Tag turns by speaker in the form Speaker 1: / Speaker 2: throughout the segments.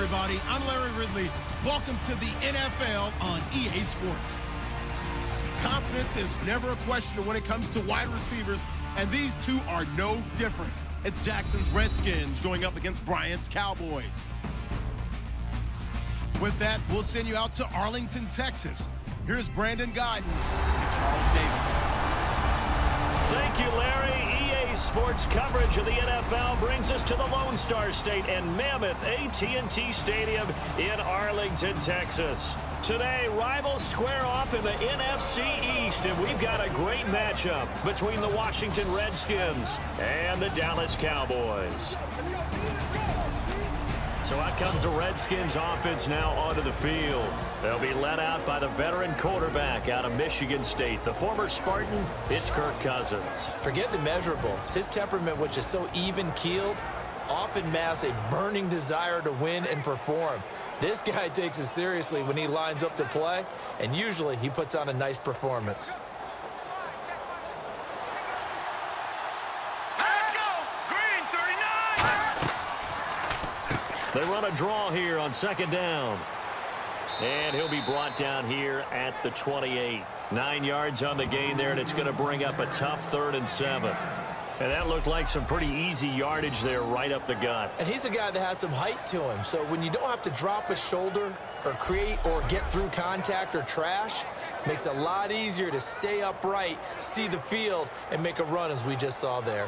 Speaker 1: everybody. I'm Larry Ridley. Welcome to the NFL on EA Sports. Confidence is never a question when it comes to wide receivers, and these two are no different. It's Jackson's Redskins going up against Bryant's Cowboys. With that, we'll send you out to Arlington, Texas. Here's Brandon Guyton and Charles Davis.
Speaker 2: Thank you, Larry. EA Sports coverage of the NFL brings us to the Lone Star State and mammoth AT&T Stadium in Arlington, Texas. Today, rivals square off in the NFC East, and we've got a great matchup between the Washington Redskins and the Dallas Cowboys. So out comes the Redskins offense now onto the field. They'll be led out by the veteran quarterback out of Michigan State. The former Spartan, it's Kirk Cousins.
Speaker 3: Forget the measurables. His temperament, which is so even-keeled, often masks a burning desire to win and perform. This guy takes it seriously when he lines up to play, and usually he puts on a nice performance.
Speaker 2: They run a draw here on second down. And he'll be brought down here at the 28. 9 yards on the gain there, and it's going to bring up a tough 3rd and 7. And that looked like some pretty easy yardage there right up the gut.
Speaker 3: And he's a guy that has some height to him, so when you don't have to drop a shoulder or create or get through contact or trash, makes it a lot easier to stay upright, see the field, and make a run as we just saw there.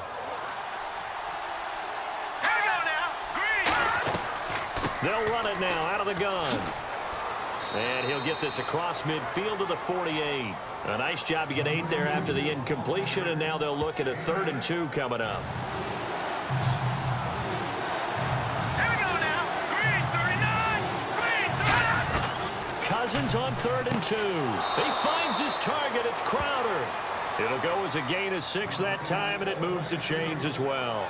Speaker 2: They'll run it now out of the gun. And he'll get this across midfield to the 48. A nice job to get 8 there after the incompletion, and now they'll look at a 3rd and 2 coming up.
Speaker 4: Here we go now. Green 39.
Speaker 2: Cousins on 3rd and 2. He finds his target. It's Crowder. It'll go as a gain of 6 that time, and it moves the chains as well.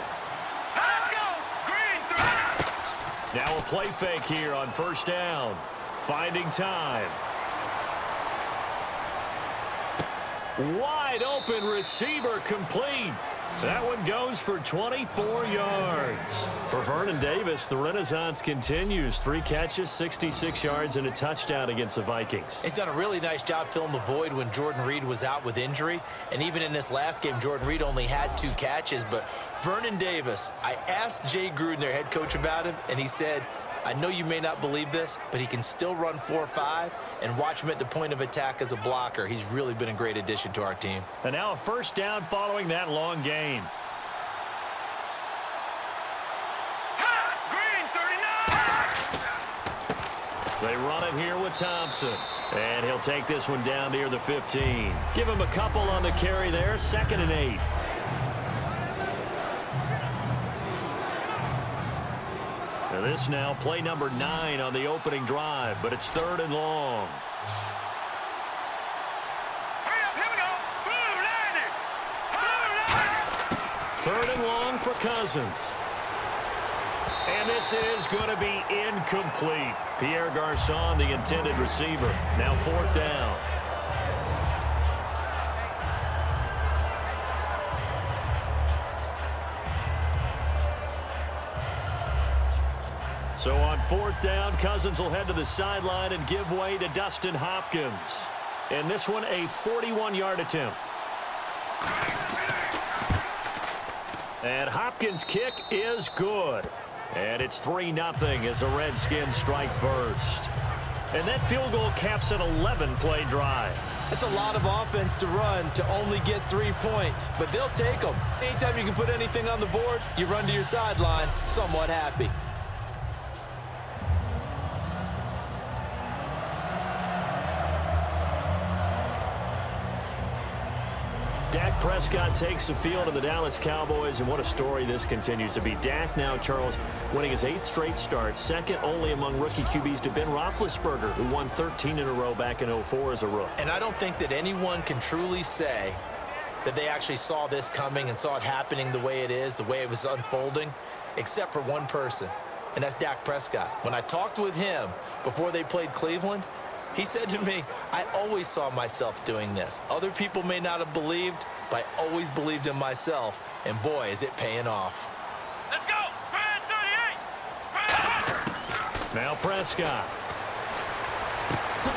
Speaker 2: Now a play fake here on 1st down. Finding time. Wide open receiver complete. That one goes for 24 yards. For Vernon Davis, the renaissance continues. 3 catches, 66 yards, and a touchdown against the Vikings.
Speaker 3: He's done a really nice job filling the void when Jordan Reed was out with injury. And even in this last game, Jordan Reed only had 2 catches. But Vernon Davis, I asked Jay Gruden, their head coach, about him, and he said, I know you may not believe this, but he can still run 4.5 and watch him at the point of attack as a blocker. He's really been a great addition to our team.
Speaker 2: And now a 1st down following that long gain.
Speaker 4: Green 39.
Speaker 2: They run it here with Thompson. And he'll take this one down near the 15. Give him a couple on the carry there. 2nd and 8. And this now play number 9 on the opening drive, but it's 3rd and long.
Speaker 4: Hurry up, here we go. Blue landing. Blue landing.
Speaker 2: 3rd and long for Cousins. And this is going to be incomplete. Pierre Garçon, the intended receiver. Now 4th down. So on 4th down, Cousins will head to the sideline and give way to Dustin Hopkins. And this one, a 41-yard attempt. And Hopkins' kick is good. And it's 3-0 as the Redskins strike first. And that field goal caps an 11-play drive.
Speaker 3: It's a lot of offense to run to only get 3 points, but they'll take them. Anytime you can put anything on the board, you run to your sideline somewhat happy.
Speaker 2: Dak Prescott takes the field of the Dallas Cowboys, and what a story this continues to be. Dak now, Charles, winning his 8th straight start, second only among rookie QBs to Ben Roethlisberger, who won 13 in a row back in 04 as a rookie.
Speaker 3: And I don't think that anyone can truly say that they actually saw this coming and saw it happening the way it is, the way it was unfolding, except for one person, and that's Dak Prescott. When I talked with him before they played Cleveland, he said to me, I always saw myself doing this. Other people may not have believed, but I always believed in myself. And boy, is it paying off.
Speaker 4: Let's go. Grand 38. Grand
Speaker 2: Now Prescott.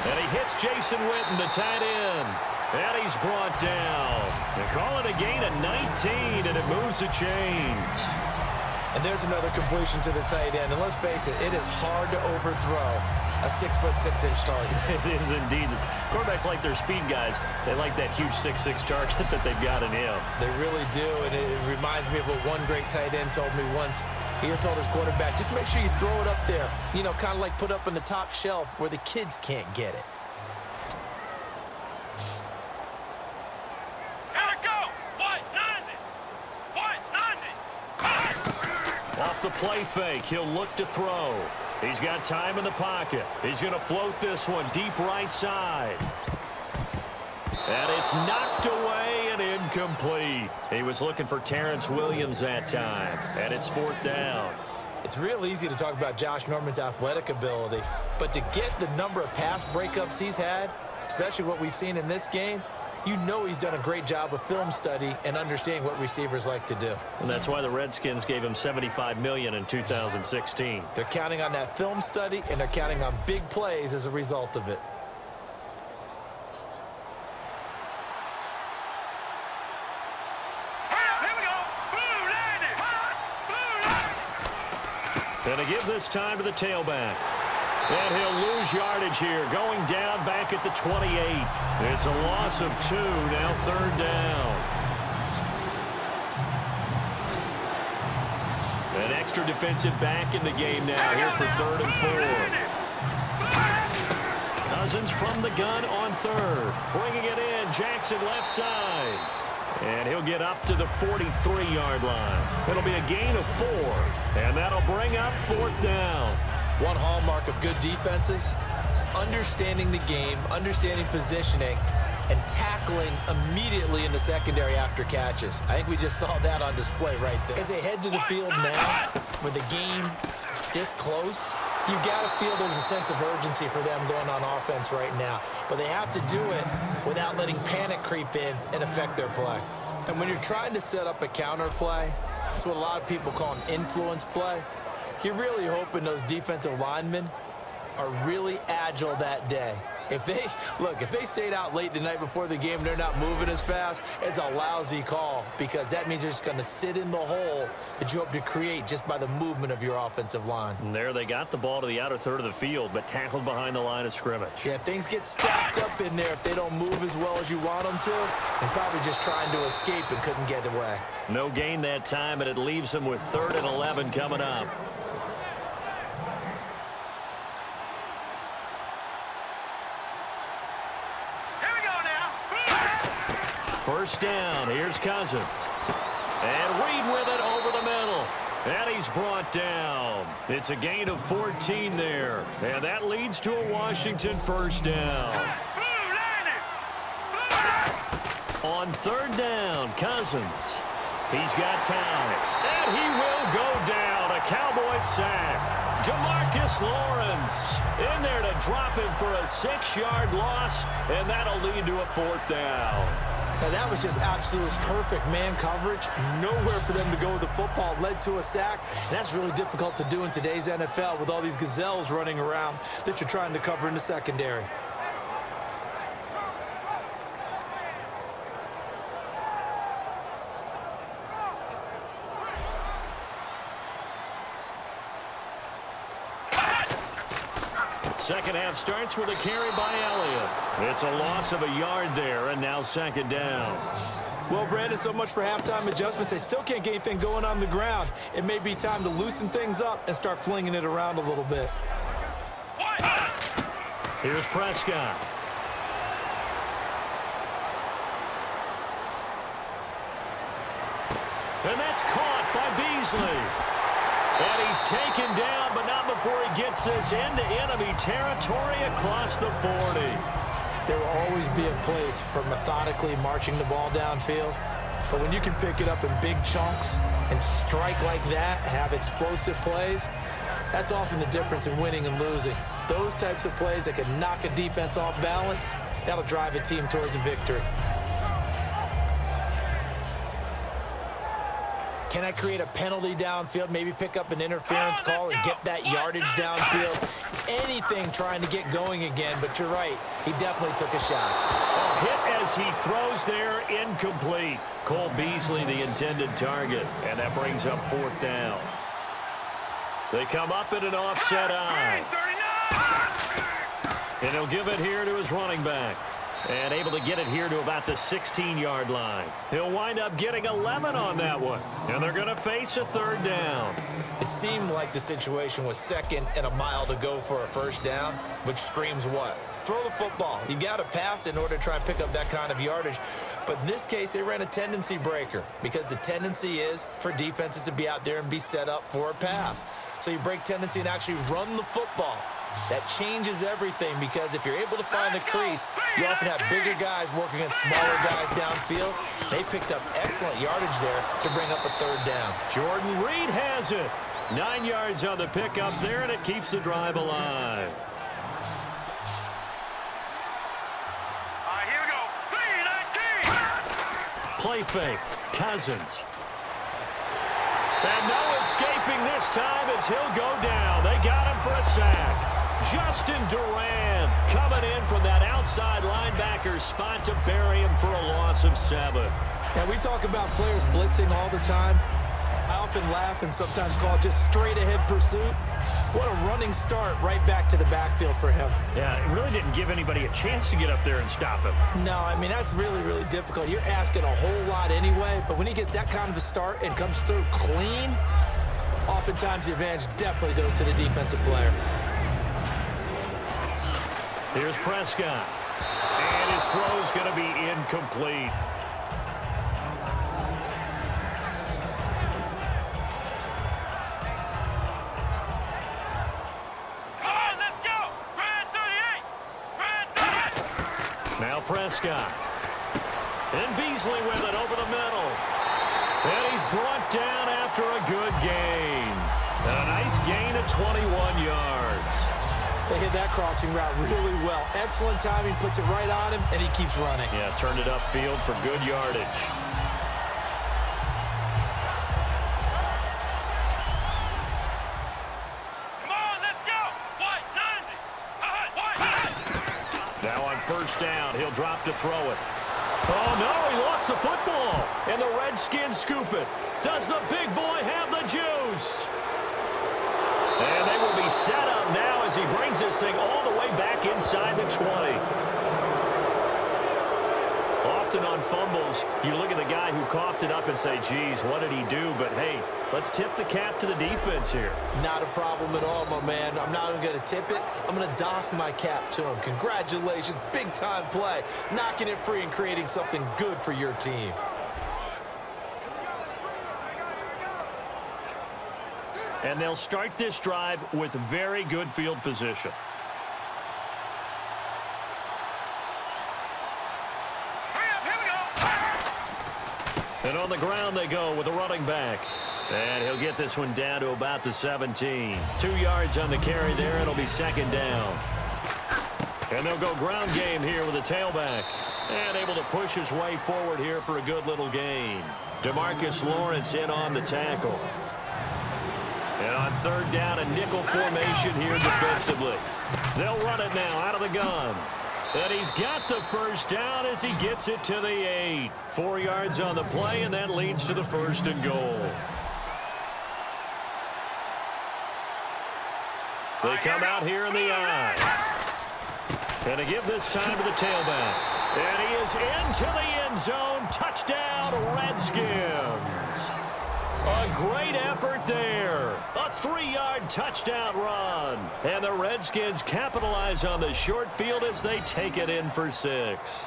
Speaker 2: And he hits Jason Witten, the tight end. And he's brought down. They call it a gain of 19, and it moves the chains.
Speaker 3: And there's another completion to the tight end. And let's face it, it is hard to overthrow a 6'6" target.
Speaker 2: It is indeed. Quarterbacks like their speed guys. They like that huge 6'6" target that they've got in him.
Speaker 3: They really do, and it reminds me of what one great tight end told me once. He had told his quarterback, just make sure you throw it up there. You know, kind of like put up on the top shelf where the kids can't get it.
Speaker 2: Off the play fake, he'll look to throw. He's got time in the pocket. He's going to float this one deep right side. And it's knocked away and incomplete. He was looking for Terrence Williams that time. And it's 4th down.
Speaker 3: It's real easy to talk about Josh Norman's athletic ability, but to get the number of pass breakups he's had, especially what we've seen in this game, you know he's done a great job of film study and understanding what receivers like to do.
Speaker 2: And that's why the Redskins gave him $75 million in 2016.
Speaker 3: They're counting on that film study, and they're counting on big plays as a result of it.
Speaker 2: And they give this time to the tailback. And he'll lose yardage here, going down back at the 28. It's a loss of 2, now 3rd down. An extra defensive back in the game now here for 3rd and 4. Cousins from the gun on 3rd. Bringing it in, Jackson left side. And he'll get up to the 43-yard line. It'll be a gain of 4, and that'll bring up 4th down.
Speaker 3: One hallmark of good defenses is understanding the game, understanding positioning, and tackling immediately in the secondary after catches. I think we just saw that on display right there. As they head to the field now, with the game this close, you got to feel there's a sense of urgency for them going on offense right now. But they have to do it without letting panic creep in and affect their play. And when you're trying to set up a counter play, it's what a lot of people call an influence play. You're really hoping those defensive linemen are really agile that day. If they stayed out late the night before the game and they're not moving as fast, it's a lousy call because that means they're just going to sit in the hole that you hope to create just by the movement of your offensive line.
Speaker 2: And there they got the ball to the outer third of the field, but tackled behind the line of scrimmage.
Speaker 3: Yeah, things get stacked up in there if they don't move as well as you want them to, and probably just trying to escape and couldn't get away.
Speaker 2: No gain that time, and it leaves them with 3rd and 11 coming up. First down, here's Cousins. And Reed with it over the middle. And he's brought down. It's a gain of 14 there. And that leads to a Washington first down. On 3rd down, Cousins. He's got time. And he will go down. A Cowboys sack. DeMarcus Lawrence in there to drop him for a 6-yard loss. And that'll lead to a 4th down.
Speaker 3: Now, that was just absolute perfect man coverage. Nowhere for them to go with the football. Led to a sack. That's really difficult to do in today's NFL with all these gazelles running around that you're trying to cover in the secondary.
Speaker 2: Second half starts with a carry by Elliott. It's a loss of a yard there, and now 2nd down.
Speaker 3: Well, Brandon, so much for halftime adjustments. They still can't get anything going on the ground. It may be time to loosen things up and start flinging it around a little bit.
Speaker 2: Here's Prescott. And that's caught by Beasley. And he's taken down, but not before he gets this into enemy territory across the 40.
Speaker 3: There will always be a place for methodically marching the ball downfield. But when you can pick it up in big chunks and strike like that, have explosive plays, that's often the difference in winning and losing. Those types of plays that can knock a defense off balance, that'll drive a team towards a victory. Can I create a penalty downfield, maybe pick up an interference call and get that yardage downfield? Anything trying to get going again, but you're right. He definitely took a shot.
Speaker 2: A hit as he throws there, incomplete. Cole Beasley, the intended target, and that brings up 4th down. They come up in an offset eye. And he'll give it here to his running back. And able to get it here to about the 16-yard line. He'll wind up getting 11 on that one. And they're going to face a 3rd down.
Speaker 3: It seemed like the situation was 2nd and a mile to go for a 1st down, which screams what? Throw the football. You got to pass in order to try and pick up that kind of yardage. But in this case, they ran a tendency breaker because the tendency is for defenses to be out there and be set up for a pass. So you break tendency and actually run the football. That changes everything because if you're able to find a crease, you often have bigger guys working against smaller guys downfield. They picked up excellent yardage there to bring up a 3rd down.
Speaker 2: Jordan Reed has it. 9 yards on the pickup there, and it keeps the drive alive.
Speaker 4: Here we go. 3-19.
Speaker 2: Play fake. Cousins. And no escaping this time as he'll go down. They got him for a sack. Justin Duran coming in from that outside linebacker spot to bury him for a loss of 7.
Speaker 3: And we talk about players blitzing all the time. I often laugh and sometimes call it just straight-ahead pursuit. What a running start right back to the backfield for him.
Speaker 2: Yeah, it really didn't give anybody a chance to get up there and stop him.
Speaker 3: No, I mean, that's really, really difficult. You're asking a whole lot anyway, but when he gets that kind of a start and comes through clean, oftentimes the advantage definitely goes to the defensive player.
Speaker 2: Here's Prescott. And his throw's going to be incomplete. Now Prescott. And Beasley with it over the middle. And he's brought down after a good gain. And a nice gain of 21 yards.
Speaker 3: They hit that crossing route really well. Excellent timing, puts it right on him, and he keeps running.
Speaker 2: Yeah, turned it upfield for good yardage. Now on 1st down, he'll drop to throw it. Oh, no, he lost the football. And the Redskins scoop it. Does the big boy have the juice? And they will be set up now as he brings this thing all the way back inside the 20. Often on fumbles, you look at the guy who coughed it up and say, geez, what did he do? But, hey, let's tip the cap to the defense here.
Speaker 3: Not a problem at all, my man. I'm not even going to tip it. I'm going to doff my cap to him. Congratulations, big-time play. Knocking it free and creating something good for your team.
Speaker 2: And they'll start this drive with very good field position. And on the ground they go with a running back. And he'll get this one down to about the 17. 2 yards on the carry there. It'll be 2nd down. And they'll go ground game here with a tailback. And able to push his way forward here for a good little gain. DeMarcus Lawrence in on the tackle. And on 3rd down, a nickel formation here defensively. They'll run it now out of the gun. And he's got the 1st down as he gets it to the 8. 4 yards on the play, and that leads to the 1st and goal. They come out here in the eye. And to give this time to the tailback. And he is into the end zone. Touchdown, Redskins. A great effort there. A 3-yard touchdown run. And the Redskins capitalize on the short field as they take it in for 6.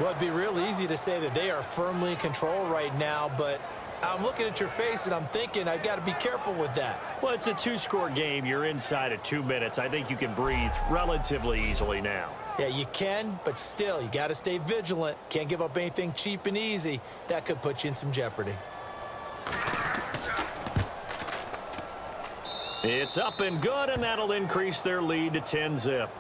Speaker 3: Well, it'd be real easy to say that they are firmly in control right now, but I'm looking at your face and I'm thinking I've got to be careful with that.
Speaker 2: Well, it's a 2-score game. You're inside of 2 minutes. I think you can breathe relatively easily now.
Speaker 3: Yeah, you can, but still, you got to stay vigilant. Can't give up anything cheap and easy. That could put you in some jeopardy.
Speaker 2: It's up and good, and that'll increase their lead to 10-zip.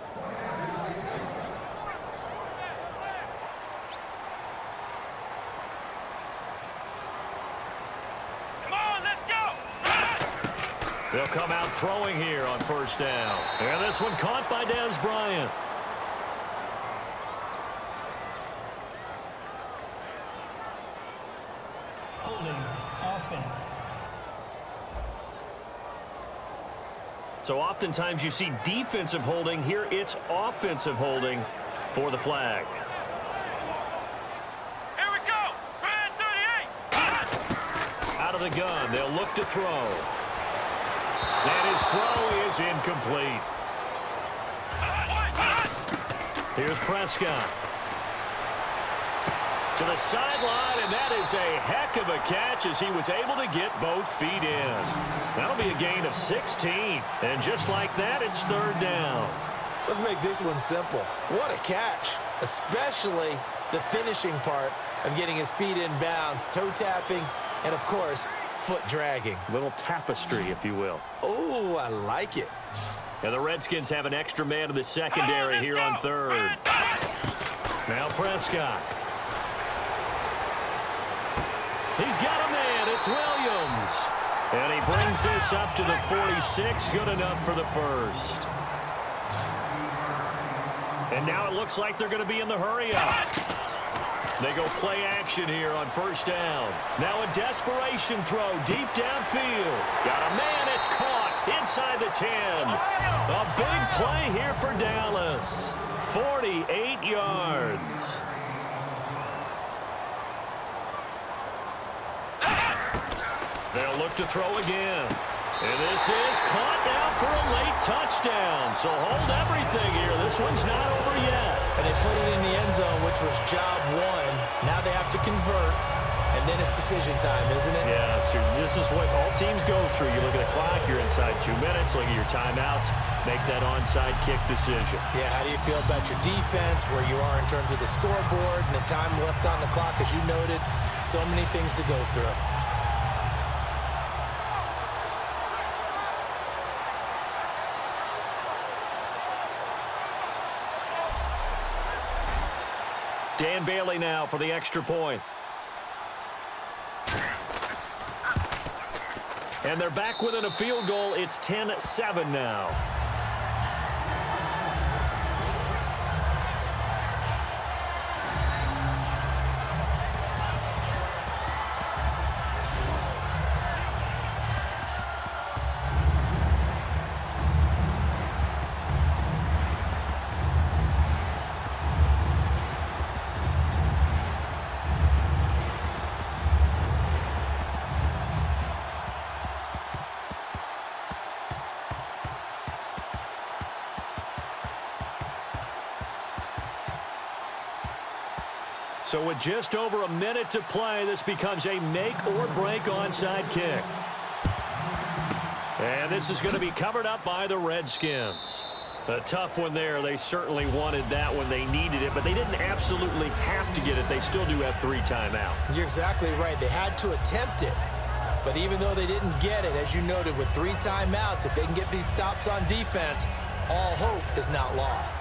Speaker 2: They'll come out throwing here on first down. And this one caught by Dez Bryant.
Speaker 5: Holding offense.
Speaker 2: So oftentimes you see defensive holding. Here it's offensive holding for the flag.
Speaker 4: Here we go. Red 38.
Speaker 2: Out of the gun, they'll look to throw. And his throw is incomplete. Here's Prescott. To the sideline, and that is a heck of a catch as he was able to get both feet in. That'll be a gain of 16. And just like that, it's third down.
Speaker 3: Let's make this one simple. What a catch, especially the finishing part of getting his feet in bounds, toe tapping, and of course, foot dragging.
Speaker 2: Little tapestry, if you will.
Speaker 3: Oh, I like it.
Speaker 2: And the Redskins have an extra man in the secondary here on third. Now Prescott. He's got a man. It's Williams. And he brings this up to the 46. Good enough for the first. And now it looks like they're going to be in the hurry-up. They go play action here on first down. Now a desperation throw deep downfield. Got a man. It's caught inside the 10. A big play here for Dallas. 48 yards. They'll look to throw again. And this is caught now for a late touchdown. So hold everything here. This one's not over yet.
Speaker 3: And they put it in the end zone, which was job one. Now they have to convert. And then it's decision time, isn't it?
Speaker 2: Yeah, so this is what all teams go through. You look at the clock, you're inside 2 minutes, look at your timeouts, make that onside kick decision.
Speaker 3: Yeah, how do you feel about your defense, where you are in terms of the scoreboard, and the time left on the clock, as you noted, so many things to go through.
Speaker 2: Dan Bailey now for the extra point. And they're back within a field goal. It's 10-7 now. So with just over a minute to play, this becomes a make-or-break onside kick. And this is going to be covered up by the Redskins. A tough one there. They certainly wanted that when they needed it, but they didn't absolutely have to get it. They still do have 3 timeouts.
Speaker 3: You're exactly right. They had to attempt it. But even though they didn't get it, as you noted, with 3 timeouts, if they can get these stops on defense, all hope is not lost.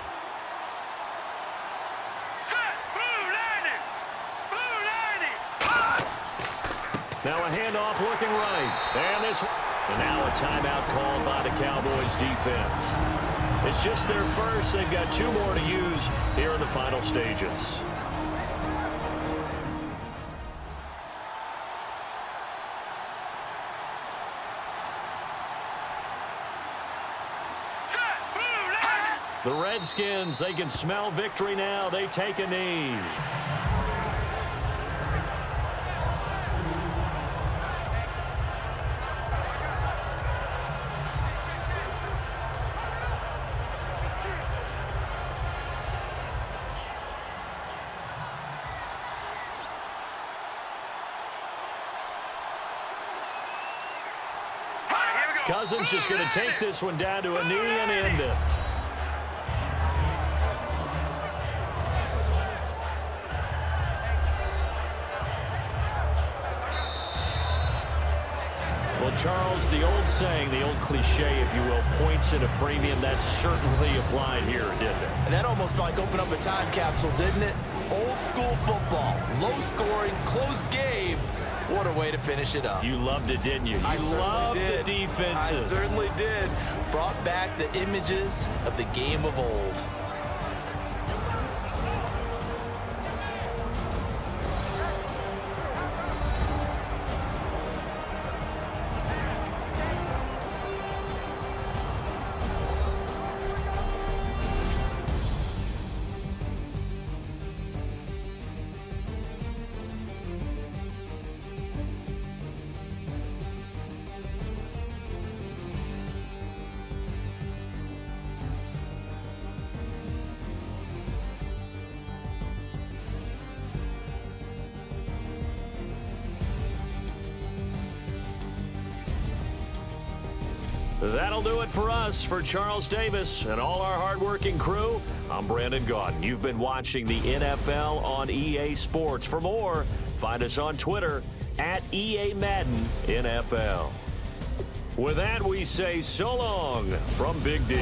Speaker 2: Now a handoff looking right. And now a timeout called by the Cowboys defense. It's just their first. They've got 2 more to use here in the final stages. The Redskins, they can smell victory now. They take a knee. Cousins just going to take this one down to a knee and end it. Well, Charles, the old saying, the old cliche, if you will, points at a premium, that certainly applied here, didn't it?
Speaker 3: And that almost felt like opened up a time capsule, didn't it? Old school football, low scoring, close game, What a way to finish it up.
Speaker 2: You loved it, didn't you? You loved the defenses.
Speaker 3: I certainly did. Brought back the images of the game of old.
Speaker 2: That'll do it for us. For Charles Davis and all our hardworking crew, I'm Brandon Gaudin. You've been watching the NFL on EA Sports. For more, find us on Twitter at EA Madden NFL. With that, we say so long from Big D.